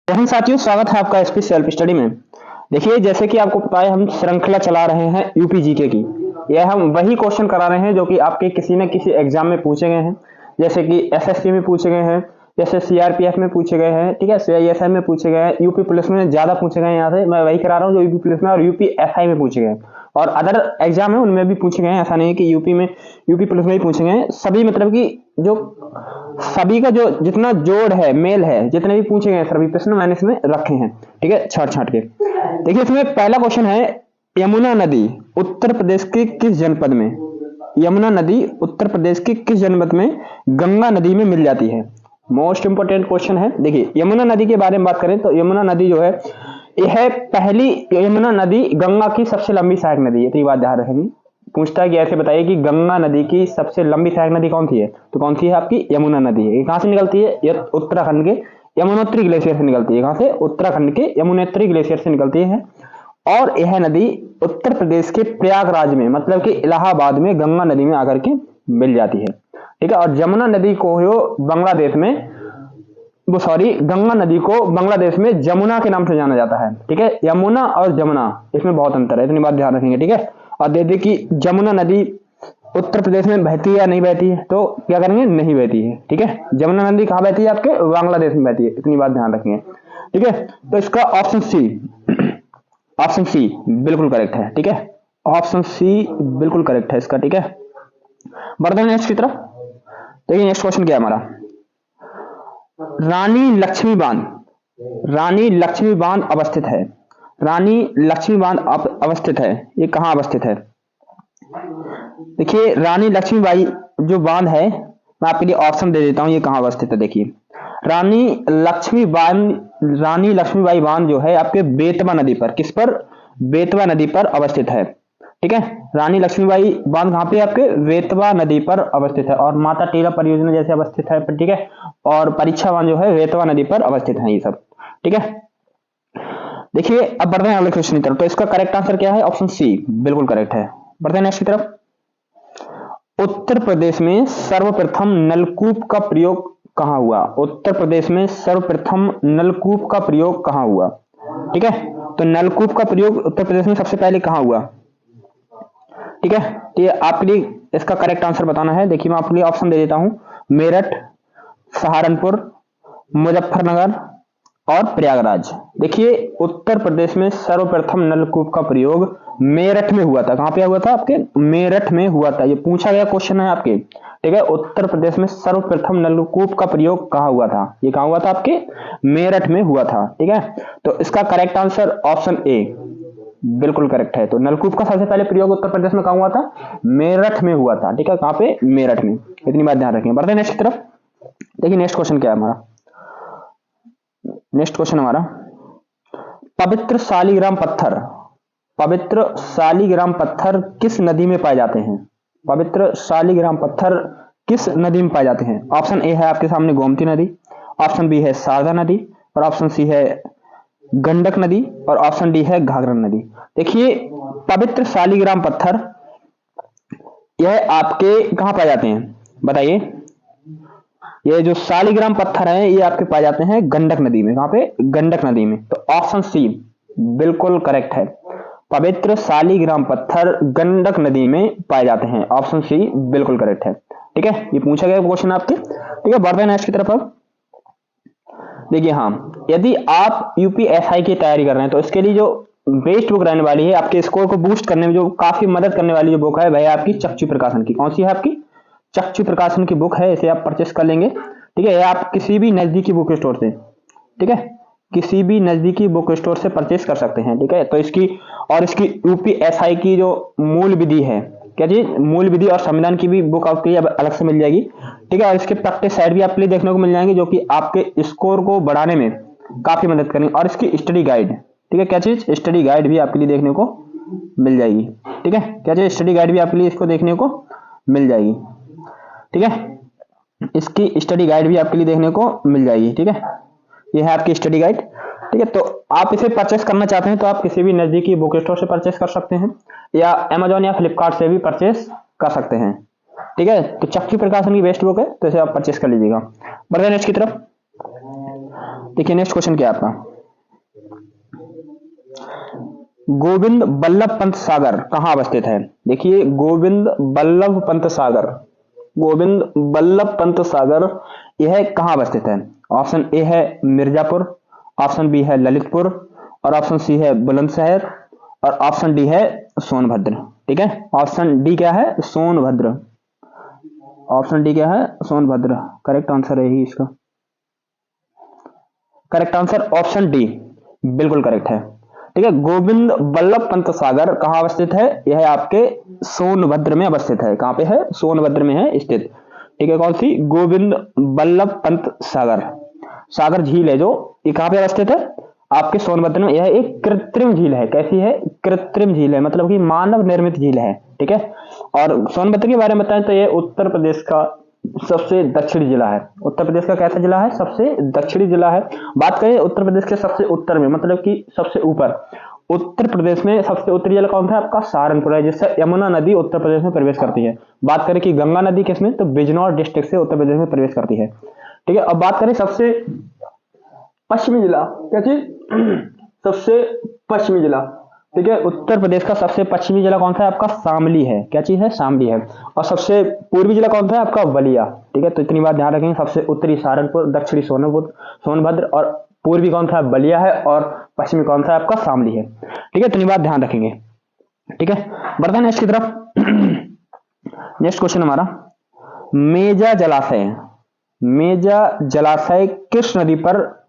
मोहन साथियों, स्वागत है आपका एसपी सेल्फ स्टडी में। देखिए, जैसे कि आपको पता है, हम श्रृंखला चला रहे हैं यूपी जीके की। यह हम वही क्वेश्चन करा रहे हैं जो कि आपके किसी न किसी एग्जाम में पूछे गए हैं। जैसे कि एसएससी में पूछे गए हैं, जैसे सीआरपीएफ में पूछे गए हैं, ठीक है, सीआईएसएफ में पूछे गए हैं, यूपी पुलिस में ज्यादा पूछे गए हैं। यहाँ से मैं वही करा रहा हूँ जो यूपी पुलिस में और यूपी एसआई में पूछे गए, और अदर एग्जाम है उनमें भी पूछे गए हैं। ऐसा नहीं है कि यूपी में, यूपी पुलिस में ही पूछे गए हैं सभी। मतलब कि जो सभी का जो जितना जोड़ है, मेल है, जितने भी पूछे गए सभी प्रश्न मैंने इसमें रखे हैं, ठीक है, छाट छाट के। देखिए, इसमें पहला क्वेश्चन है, यमुना नदी उत्तर प्रदेश के किस जनपद में, यमुना नदी उत्तर प्रदेश के किस जनपद में गंगा नदी में मिल जाती है। मोस्ट इंपोर्टेंट क्वेश्चन है। देखिए, यमुना नदी के बारे में बात करें तो यमुना नदी जो है, यह पहली, यमुना नदी गंगा की सबसे लंबी सहायक नदी है। तो ये बात ध्यान रखेंगे। पूछता है कि ऐसे बताइए कि गंगा नदी की सबसे लंबी सहायक नदी कौन सी है, तो कौन सी है आपकी यमुना नदी है। ये कहां से निकलती है, ये उत्तराखंड के यमुनोत्री ग्लेशियर से निकलती है। कहां से, उत्तराखंड के यमुनोत्री ग्लेशियर से निकलती है। और यह नदी उत्तर प्रदेश के प्रयागराज में, मतलब कि इलाहाबाद में गंगा नदी में आकर के मिल जाती है, ठीक है। और यमुना नदी को बांग्लादेश में, वो सॉरी, गंगा नदी को बांग्लादेश में जमुना के नाम से जाना जाता है, ठीक है। यमुना और जमुना, इसमें बहुत अंतर है, इतनी बात ध्यान रखेंगे, ठीक है। और दे दे कि यमुना नदी उत्तर प्रदेश में बहती है या नहीं बहती है, तो क्या करेंगे, नहीं बहती है, ठीक है। यमुना नदी कहाँ बहती है, आपके बांग्लादेश में बहती है, इतनी बात ध्यान रखेंगे, ठीक है। तो इसका ऑप्शन सी, ऑप्शन सी बिल्कुल करेक्ट है, ठीक है। ऑप्शन सी बिल्कुल करेक्ट है इसका, ठीक है। बढ़ते हैं नेक्स्ट की तरफ। देखिए, नेक्स्ट क्वेश्चन क्या है हमारा, रानी लक्ष्मी बांध, रानी लक्ष्मी बांध अवस्थित है, रानी लक्ष्मी बांध अवस्थित है, ये कहां अवस्थित है। देखिए, रानी लक्ष्मीबाई जो बांध है, मैं आपके लिए ऑप्शन दे देता हूं, ये कहां अवस्थित है। देखिए, रानी लक्ष्मीबाई बांध जो है आपके बेतवा नदी पर, किस पर, बेतवा नदी पर अवस्थित है, ठीक है। रानी लक्ष्मीबाई बांध कहां पे, आपके बेतवा नदी पर अवस्थित है। और माता टीला परियोजना जैसे अवस्थित है, ठीक है। और परीक्षा बांध जो है बेतवा नदी पर अवस्थित है, ये सब, ठीक है। देखिए, अब बढ़ते हैं अगले क्वेश्चन की तरफ। तो इसका करेक्ट आंसर क्या है, ऑप्शन सी बिल्कुल करेक्ट है। बढ़ते हैं नेक्स्ट की तरफ। उत्तर प्रदेश में सर्वप्रथम नलकूप का प्रयोग कहां हुआ, उत्तर प्रदेश में सर्वप्रथम नलकूप का प्रयोग कहां हुआ, ठीक है। तो नलकूप का प्रयोग उत्तर प्रदेश में सबसे पहले कहां हुआ, ठीक है। तो ये आपके लिए इसका करेक्ट आंसर बताना है। देखिए, मैं आपके लिए ऑप्शन दे देता हूं, मेरठ, सहारनपुर, मुजफ्फरनगर और प्रयागराज। देखिए, उत्तर प्रदेश में सर्वप्रथम नलकूप का प्रयोग मेरठ में हुआ था। कहां पे हुआ था, आपके मेरठ में हुआ था। ये पूछा गया क्वेश्चन है आपके, ठीक है। उत्तर प्रदेश में सर्वप्रथम नलकूप का प्रयोग कहां हुआ था, ये कहां हुआ था, आपके मेरठ में हुआ था, ठीक है। तो इसका करेक्ट आंसर ऑप्शन ए बिल्कुल करेक्ट है। तो नलकूप का सबसे पहले प्रयोग उत्तर प्रदेश में कहां हुआ था, मेरठ में हुआ था, ठीक है। कहां पे, मेरठ में, इतनी बात ध्यान रखें। बढ़ते हैं नेक्स्ट की तरफ। देखिए, नेक्स्ट क्वेश्चन क्या है हमारा, नेक्स्ट क्वेश्चन हमारा, पवित्र शालिग्राम पत्थर, पवित्र शालिग्राम पत्थर किस नदी में पाए जाते हैं, पवित्र शालिग्राम पत्थर किस नदी में पाए जाते हैं। ऑप्शन ए है आपके सामने गोमती नदी, ऑप्शन बी है शारदा नदी, और ऑप्शन सी है गंडक नदी, और ऑप्शन डी है घाघरा नदी। देखिए, पवित्र शालिग्राम पत्थर यह आपके कहां पाए जाते हैं, बताइए। ये जो शालिग्राम पत्थर है ये आपके पाए जाते हैं गंडक नदी में। कहां पे, गंडक नदी में। तो ऑप्शन सी बिल्कुल करेक्ट है, पवित्र शालिग्राम पत्थर गंडक नदी में पाए जाते हैं। ऑप्शन सी बिल्कुल करेक्ट है, ठीक है। ये पूछा गया क्वेश्चन आपके, ठीक है। बढ़ते हैं नेक्स्ट की तरफ। अब देखिए, हाँ, यदि आप यूपीएसआई की तैयारी कर रहे हैं तो इसके लिए जो बेस्ट बुक रहने वाली है, आपके स्कोर को बूस्ट करने में जो काफी मदद करने वाली जो बुक है वह आपकी चक्षु प्रकाशन की। कौन सी है, आपकी चक्षु प्रकाशन की बुक है। इसे आप परचेस कर लेंगे, ठीक है। ये आप किसी भी नजदीकी बुक स्टोर से, ठीक है, किसी भी नजदीकी बुक स्टोर से परचेस कर सकते हैं, ठीक है। तो इसकी और इसकी यूपीएसआई की जो मूल विधि है, क्या चीज, मूल विधि और संविधान की भी बुक आपके लिए अलग से मिल जाएगी, ठीक है। और इसके प्रैक्टिस साइड भी आपके लिए देखने को मिल जाएंगे जो कि आपके स्कोर को बढ़ाने में काफी मदद करेंगे। और इसकी स्टडी गाइड, ठीक है, क्या चीज, स्टडी गाइड भी आपके लिए देखने को मिल जाएगी, ठीक है। क्या चीज, स्टडी गाइड भी आपके लिए इसको देखने को मिल जाएगी, ठीक है। इसकी स्टडी गाइड भी आपके लिए देखने को मिल जाएगी, ठीक है। ये है आपकी स्टडी गाइड, ठीक है। तो आप इसे परचेस करना चाहते हैं तो आप किसी भी नजदीकी बुक स्टोर से परचेस कर सकते हैं, या अमेजोन या फ्लिपकार्ट से भी परचेस कर सकते हैं, ठीक है। तो चक्षु प्रकाशन की बेस्ट बुक है, तो इसे आप परचेस कर लीजिएगा। बढ़ते हैं नेक्स्ट की तरफ। देखिए नेक्स्ट क्वेश्चन क्या है आपका, गोविंद बल्लभ पंत सागर कहाँ अवस्थित है। देखिए गोविंद बल्लभ पंत सागर, गोविंद बल्लभ पंत सागर यह कहाँ अवस्थित है। ऑप्शन ए है मिर्जापुर, ऑप्शन बी है ललितपुर, और ऑप्शन सी है बुलंदशहर, और ऑप्शन डी है सोनभद्र। ठीक है, ऑप्शन डी क्या है, सोनभद्र। ऑप्शन डी क्या है, सोनभद्र। करेक्ट आंसर है ही इसका, करेक्ट आंसर ऑप्शन डी, बिल्कुल करेक्ट है। ठीक है, गोविंद बल्लभ पंत सागर कहाँ अवस्थित है, यह आपके सोनभद्र में अवस्थित है। कहाँ पे है, सोनभद्र में है स्थित। ठीक है, कौन सी, गोविंद बल्लभ पंत सागर, सागर झील है जो, ये कहाँ पे अवस्थित है, आपके सोनभद्र में। यह एक कृत्रिम झील है। कैसी है, कृत्रिम झील है, मतलब कि मानव निर्मित झील है। ठीक है, और सोनभद्र के बारे में बताएं तो यह उत्तर प्रदेश का सबसे दक्षिणी जिला है। उत्तर प्रदेश का कैसा जिला है, सबसे दक्षिणी जिला है। बात करें उत्तर प्रदेश के सबसे उत्तर में, मतलब कि सबसे ऊपर, उत्तर प्रदेश में सबसे उत्तरी जिला कौन सा, आपका सहारनपुर है, जिससे यमुना नदी उत्तर प्रदेश में प्रवेश करती है। बात करें कि गंगा नदी किसमें, तो बिजनौर डिस्ट्रिक्ट से उत्तर प्रदेश में प्रवेश करती है। ठीक है, अब बात करें सबसे पश्चिमी जिला, क्या चीज, सबसे पश्चिमी जिला। ठीक है, उत्तर प्रदेश का सबसे पश्चिमी जिला कौन सा है, आपका शामली है। क्या चीज है, शामली है। और सबसे पूर्वी जिला कौन सा है, आपका बलिया। ठीक है, तो इतनी बात ध्यान रखेंगे, सबसे उत्तरी सहारनपुर, दक्षिणी सोनभद्र, और पूर्वी कौन सा है, बलिया है, और पश्चिमी कौन सा है, आपका शामली है। ठीक है, इतनी बात ध्यान रखेंगे। ठीक है, बढ़ते हैं नेक्स्ट की तरफ। नेक्स्ट क्वेश्चन हमारा, मेजा जलाशय, मेजा जलाशय किस नदी पर,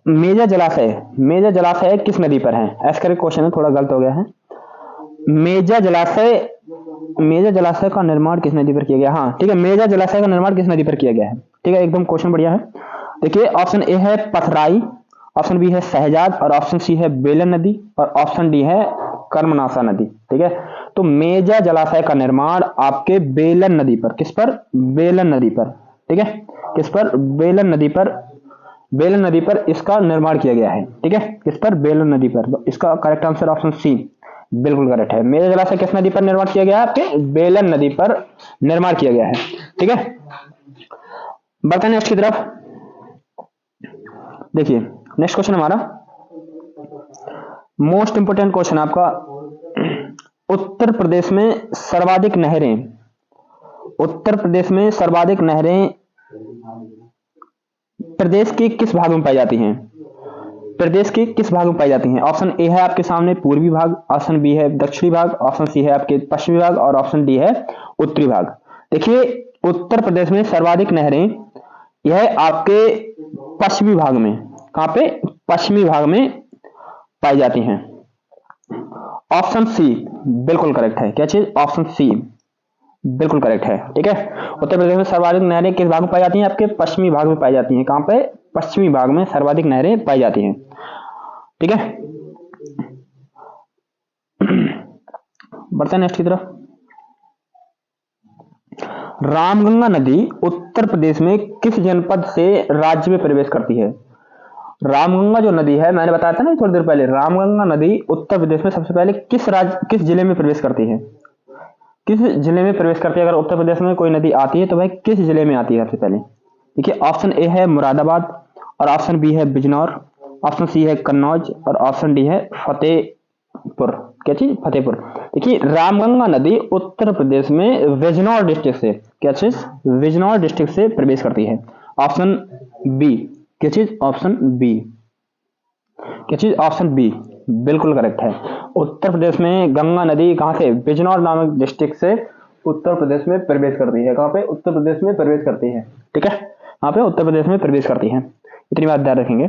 मेजा जलाशय किस नदी पर है। ऐसा करके क्वेश्चन है, थोड़ा गलत हो गया है। मेजा जलाशय का निर्माण किस नदी पर किया गया, हाँ ठीक है, मेजा जलाशय का निर्माण किस नदी पर किया गया है। ठीक है, एकदम क्वेश्चन बढ़िया है। देखिए ऑप्शन ए है पथराई, ऑप्शन बी है सहजाद, और ऑप्शन सी है बेलन नदी, और ऑप्शन डी है कर्मनाशा नदी। ठीक है, तो मेजा जलाशय का निर्माण आपके बेलन नदी पर, किस पर, बेलन नदी पर। ठीक है, किस पर, बेलन नदी पर, बेलन नदी पर इसका निर्माण किया गया है। ठीक है, किस पर, बेलन नदी पर। तो इसका करेक्ट आंसर ऑप्शन सी, बिल्कुल करेक्ट है। मेजा जलाशय किस नदी पर निर्माण किया गया है, आपके बेलन नदी पर निर्माण किया गया है। ठीक है, बढ़ते हैं नेक्स्ट की तरफ। देखिए नेक्स्ट क्वेश्चन हमारा मोस्ट इंपोर्टेंट क्वेश्चन आपका, उत्तर प्रदेश में सर्वाधिक नहरें, उत्तर प्रदेश में सर्वाधिक नहरें प्रदेश के किस भाग में पाई जाती हैं, प्रदेश के किस भाग में पाई जाती हैं। ऑप्शन ए है आपके सामने पूर्वी भाग, ऑप्शन बी है दक्षिणी भाग, ऑप्शन सी है आपके पश्चिमी भाग, और ऑप्शन डी है उत्तरी भाग। देखिए उत्तर प्रदेश में सर्वाधिक नहरें यह आपके पश्चिमी भाग में, कहां पे, पश्चिमी भाग में पाई जाती हैं। ऑप्शन सी बिल्कुल करेक्ट है। क्या चीज, ऑप्शन सी बिल्कुल करेक्ट है। ठीक है, उत्तर प्रदेश में सर्वाधिक नहरें किस भाग में पाई जाती हैं, आपके पश्चिमी भाग में पाई जाती हैं। कहां पे, पश्चिमी भाग में सर्वाधिक नहरें पाई जाती हैं। ठीक है, बढ़ते हैं नेक्स्ट की तरफ। रामगंगा नदी उत्तर प्रदेश में किस जनपद से राज्य में प्रवेश करती है। रामगंगा जो नदी है, मैंने बताया था ना थोड़ी देर पहले, रामगंगा नदी उत्तर प्रदेश में सबसे पहले किस जिले में प्रवेश करती है, किस जिले में प्रवेश करती है। अगर उत्तर प्रदेश में कोई नदी आती है तो वह किस जिले में आती है सबसे पहले। देखिए ऑप्शन ए है मुरादाबाद, और ऑप्शन बी है बिजनौर, ऑप्शन सी है कन्नौज, और ऑप्शन डी है फतेहपुर। क्या चीज, फतेहपुर। देखिए रामगंगा नदी उत्तर प्रदेश में बिजनौर डिस्ट्रिक्ट से, क्या चीज, बिजनौर डिस्ट्रिक्ट से प्रवेश करती है। ऑप्शन बी, क्या चीज, ऑप्शन बी, क्या चीज, ऑप्शन बी बिल्कुल करेक्ट है। उत्तर प्रदेश में गंगा नदी कहां से, बिजनौर नामक डिस्ट्रिक्ट से उत्तर प्रदेश में प्रवेश करती है। कहां पे, उत्तर प्रदेश में प्रवेश करती है। ठीक है, कहां पे, उत्तर प्रदेश में प्रवेश करती है। इतनी बात ध्यान रखेंगे।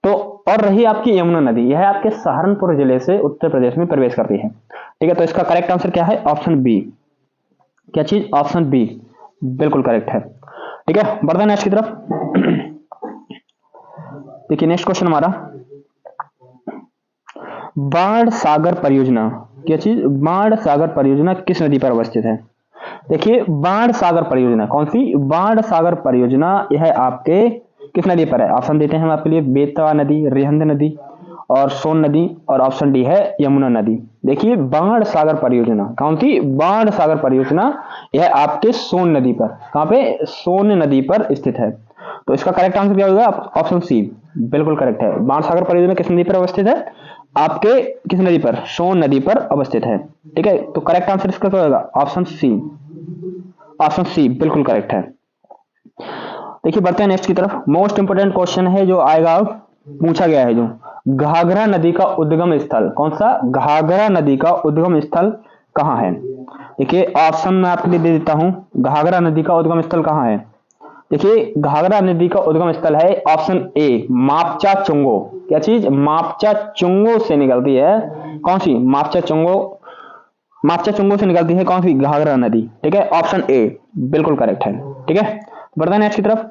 तो और रही आपकी यमुना नदी, यह आपके सहारनपुर जिले से उत्तर प्रदेश में प्रवेश करती है। ठीक है, तो इसका करेक्ट आंसर क्या है, ऑप्शन बी। क्या चीज, ऑप्शन बी बिल्कुल करेक्ट है। ठीक है, बढ़ते हैं नेक्स्ट की तरफ। देखिए नेक्स्ट क्वेश्चन हमारा, बाण सागर परियोजना, क्या चीज, बाण सागर परियोजना किस नदी पर अवस्थित है। देखिए बाण सागर परियोजना कौन सी, बाण सागर परियोजना यह आपके किस नदी पर है। ऑप्शन देते हैं हम आपके लिए, बेतवा नदी, रिहंद नदी, और सोन नदी, और ऑप्शन डी है यमुना नदी। देखिए बाण सागर परियोजना कौन सी, बाण सागर परियोजना यह आपके सोन नदी पर, कहां पे, सोन नदी पर स्थित है। तो इसका करेक्ट आंसर क्या होगा? ऑप्शन सी बिल्कुल करेक्ट है। बाणसागर परियोजना किस नदी पर अवस्थित है? आपके किस नदी पर? सोन नदी पर अवस्थित है। ठीक है, तो करेक्ट आंसर इसका क्या होगा? Option C. ऑप्शन सी बिल्कुल करेक्ट है। देखिए बढ़ते हैं नेक्स्ट की तरफ। मोस्ट इंपोर्टेंट क्वेश्चन है जो आएगा, पूछा गया है जो घाघरा नदी का उद्गम स्थल कौन सा? घाघरा नदी का उद्गम स्थल कहाँ है? देखिए ऑप्शन मैं आपके लिए दे देता हूं। घाघरा नदी का उद्गम स्थल कहाँ है? देखिए घाघरा नदी का उद्गम स्थल है ऑप्शन ए मापचा चुंगो। क्या चीज? मापचा चुंगो से निकलती है। कौन सी? मापचा चुंगो। मापचा चुंगो से निकलती है कौन सी? घाघरा नदी। ठीक है, ऑप्शन ए बिल्कुल करेक्ट है। ठीक है, बढ़ते हैं नेक्स्ट की तरफ।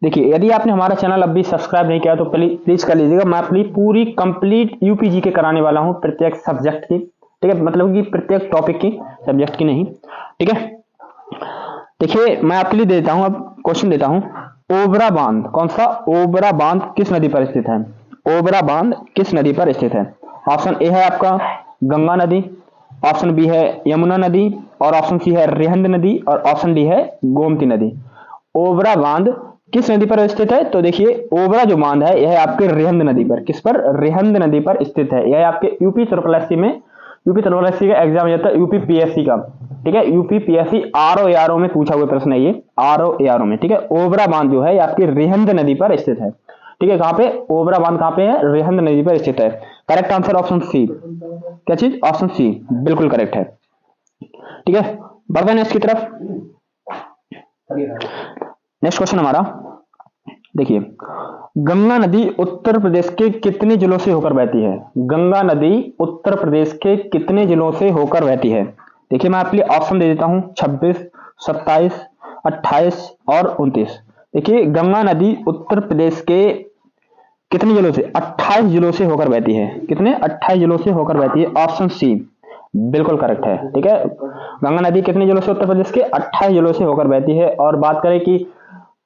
देखिए यदि आपने हमारा चैनल अभी सब्सक्राइब नहीं किया तो प्लीज कर लीजिएगा। मैं अपनी पूरी कंप्लीट यूपीजी के कराने वाला हूं, प्रत्येक सब्जेक्ट की। ठीक है, मतलब कि प्रत्येक टॉपिक की, सब्जेक्ट की नहीं। ठीक है, देखिए मैं आपके लिए देता हूं, अब क्वेश्चन देता हूं। ओबरा बांध कौन सा? ओबरा बांध किस नदी पर स्थित है? ओबरा बांध किस नदी पर स्थित है? ऑप्शन ए है आपका गंगा नदी, ऑप्शन बी है यमुना नदी, और ऑप्शन सी है रिहंद नदी, और ऑप्शन डी है गोमती नदी। ओबरा बांध किस नदी पर स्थित है? तो देखिए ओबरा जो बांध है यह आपके रिहंद नदी पर, किस पर? रिहंद नदी पर स्थित है। यह आपके यूपी ट्रिपल एससी में, यूपी ट्रिपल एससी का एग्जाम जाता है, यूपी पीएससी का। ठीक है, यूपी पीएससी आरओ एआरओ में पूछा हुआ प्रश्न है ये, आरओ एआरओ में। ठीक है, ओबरा बांध जो है आपकी रिहंद नदी पर स्थित है। ठीक है, कहां पे? ओबरा बांध कहां पे है? रिहंद नदी पर स्थित है। Correct answer option C. क्या चीज? ऑप्शन सी बिल्कुल करेक्ट है। ठीक है, बढ़ते हैं नेक्स्ट की तरफ। नेक्स्ट क्वेश्चन हमारा देखिए, गंगा नदी उत्तर प्रदेश के कितने जिलों से होकर बहती है? गंगा नदी उत्तर प्रदेश के कितने जिलों से होकर बहती है? देखिए मैं आपके लिए ऑप्शन दे देता हूं, 26, 27, 28 और 29। देखिए गंगा नदी उत्तर प्रदेश के कितने जिलों से? 28 जिलों से होकर बहती है। कितने? 28 जिलों से होकर बहती है। ऑप्शन सी बिल्कुल करेक्ट है। ठीक है, गंगा नदी कितने जिलों से उत्तर प्रदेश के? 28 जिलों से होकर बहती है। और बात करें कि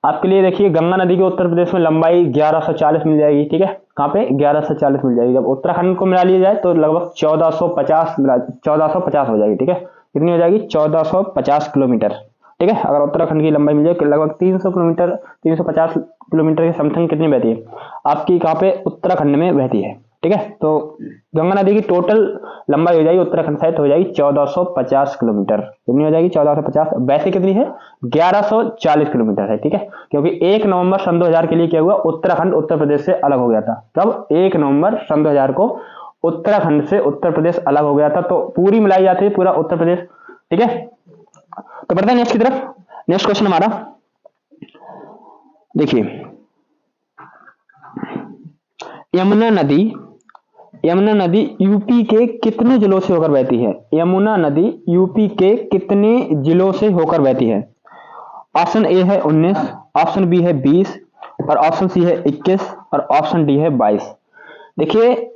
आपके लिए देखिए गंगा नदी के उत्तर प्रदेश में लंबाई 1140 मिल जाएगी। ठीक है, कहां पे? 1140 मिल जाएगी। जब उत्तराखंड को मिला लिया जाए तो लगभग 1450 हो जाएगी। ठीक है, कितनी हो जाएगी? 1450 किलोमीटर। ठीक है, अगर उत्तराखंड की लंबाई मिल जाए लगभग 300 किलोमीटर, 350 किलोमीटर के समथिंग कितनी बहती है आपकी? कहां पे? उत्तराखंड में बहती है। ठीक है, तो गंगा नदी की टोटल लंबाई हो जाएगी उत्तराखंड साइड हो जाएगी 1450 किलोमीटर। कितनी हो जाएगी? 1450। वैसे कितनी है? 1140 किलोमीटर है। ठीक है, क्योंकि 1 नवंबर सन 2000 के लिए क्या हुआ? उत्तराखंड उत्तर प्रदेश से अलग हो गया था। कब? 1 नवंबर सन 2000 को उत्तराखंड से उत्तर प्रदेश अलग हो गया था, तो पूरी मिलाई जाती है पूरा उत्तर प्रदेश। ठीक है, तो बढ़ते हैं नेक्स्ट की तरफ। नेक्स्ट क्वेश्चन हमारा देखिए, यमुना नदी यूपी के कितने जिलों से होकर बहती है? यमुना नदी यूपी के कितने जिलों से होकर बहती है? ऑप्शन ए है 19, ऑप्शन बी है 20, और ऑप्शन सी है 21, और ऑप्शन डी है 22। देखिए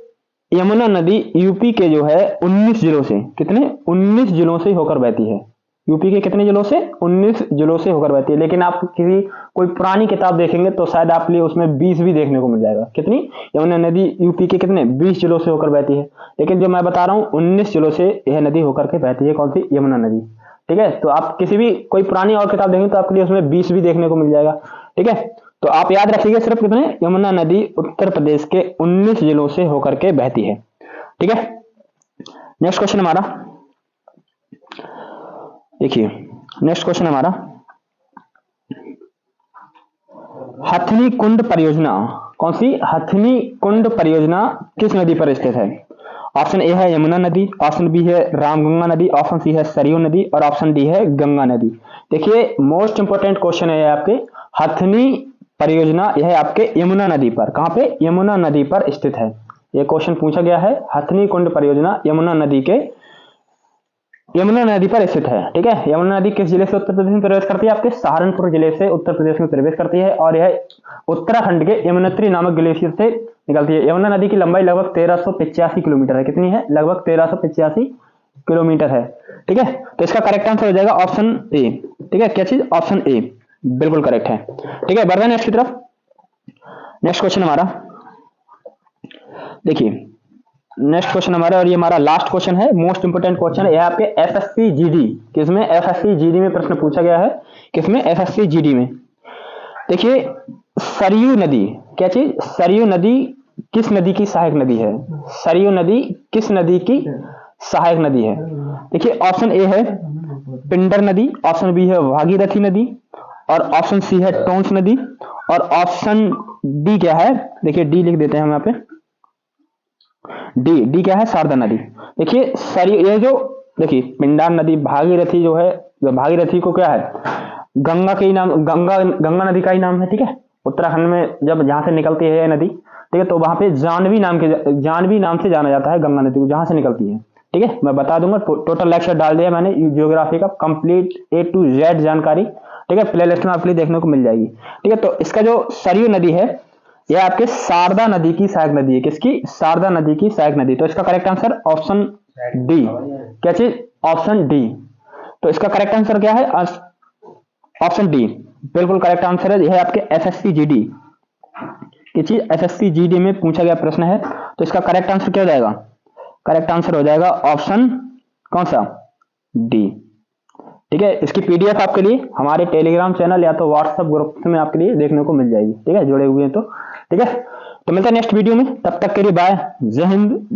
यमुना नदी यूपी के जो है 19 जिलों से, कितने? 19 जिलों से होकर बहती है। यूपी के कितने जिलों से? 19 जिलों से होकर बहती है। लेकिन आप किसी कोई पुरानी किताब देखेंगे तो शायद आप लिए उसमें 20 भी देखने को मिल जाएगा। कितनी? यमुना नदी यूपी के कितने? 20 जिलों से होकर बहती है। लेकिन जो मैं बता रहा हूं 19 जिलों से यह नदी होकर के बहती है। कौन सी? यमुना नदी। ठीक है, तो आप किसी भी कोई पुरानी और किताब देखेंगे तो आपके लिए उसमें 20 भी देखने को मिल जाएगा। ठीक है, तो आप याद रखिएगा सिर्फ कितने? यमुना नदी उत्तर प्रदेश के 19 जिलों से होकर के बहती है। ठीक है, नेक्स्ट क्वेश्चन हमारा देखिए, नेक्स्ट क्वेश्चन हमारा, हथनी कुंड परियोजना कौन सी? हथनी कुंड परियोजना किस नदी पर स्थित है? ऑप्शन ए है यमुना नदी, ऑप्शन बी है रामगंगा नदी, ऑप्शन सी है सरयू नदी, और ऑप्शन डी है गंगा नदी। देखिए मोस्ट इंपोर्टेंट क्वेश्चन है आपके, हथनी परियोजना यह आपके यमुना नदी पर, कहां पे? यमुना नदी पर स्थित है। यह क्वेश्चन पूछा गया है। हथनी कुंड परियोजना यमुना नदी पर स्थित है। ठीक है, यमुना नदी किस जिले से उत्तर प्रदेश में प्रवेश करती है? आपके सहारनपुर जिले से उत्तर प्रदेश में प्रवेश करती है, और यह उत्तराखंड के यमुनोत्री नामक ग्लेशियर से निकलती है। यमुना नदी की लंबाई लगभग 1385 किलोमीटर है। कितनी है? लगभग 1385 किलोमीटर है। ठीक है, तो इसका करेक्ट आंसर हो जाएगा ऑप्शन ए। ठीक है, क्या चीज? ऑप्शन ए बिल्कुल करेक्ट है। ठीक है, बढ़ रहे हैं नेक्स्ट की तरफ। नेक्स्ट क्वेश्चन हमारा देखिए, नेक्स्ट क्वेश्चन हमारा, और ये हमारा लास्ट क्वेश्चन है, मोस्ट इंपोर्टेंट क्वेश्चन है। यह आपके एसएससी जीडी, किसमें? एसएससी जीडी में प्रश्न पूछा गया है। किसमें? एसएससी जीडी में। देखिए सरयू नदी, क्या चीज, सरयू नदी किस नदी की सहायक नदी है? सरयू नदी किस नदी की सहायक नदी है? देखिए ऑप्शन ए है पिंडर नदी, ऑप्शन बी है भागीरथी नदी, और ऑप्शन सी है टोंस नदी, और ऑप्शन डी क्या है? देखिए डी लिख देते हैं हम यहाँ पे, डी क्या है? शारदा नदी। देखिए सरयू, ये जो देखिए पिंडार नदी, भागीरथी जो है, भागीरथी को क्या है, गंगा के ही नाम, गंगा नदी का ही नाम है, ठीक है। उत्तराखंड में जब जहां से निकलती है नदी, ठीक है, तो वहां पे जानवी नाम से जाना जाता है गंगा नदी को, जहां से निकलती है, ठीक है। मैं बता दूंगा, टोटल लेक्चर डाल दिया मैंने जियोग्राफी का कंप्लीट A to Z जानकारी, ठीक है, प्लेलिस्ट में आपके लिए देखने को मिल जाएगी, ठीक है। तो इसका जो सरयू नदी है, यह आपके शारदा नदी की सहायक नदी है। किसकी? शारदा नदी की सहायक नदी। तो इसका करेक्ट आंसर ऑप्शन डी, क्या चीज? Option D. तो इसका करेक्ट आंसर क्या है? ऑप्शन डी बिल्कुल करेक्ट आंसर है। यह आपके एसएससी जीडी की चीज, एसएससी जीडी में पूछा गया प्रश्न है। तो इसका करेक्ट आंसर क्या हो जाएगा? करेक्ट आंसर हो जाएगा ऑप्शन कौन सा? डी, ठीक है। इसकी पीडीएफ आपके लिए हमारे टेलीग्राम चैनल या तो व्हाट्सएप ग्रुप में आपके लिए देखने को मिल जाएगी, ठीक है, जुड़े हुए हैं तो, ठीक है। तो मिलते हैं नेक्स्ट वीडियो में, तब तक के लिए बाय, जय हिंद।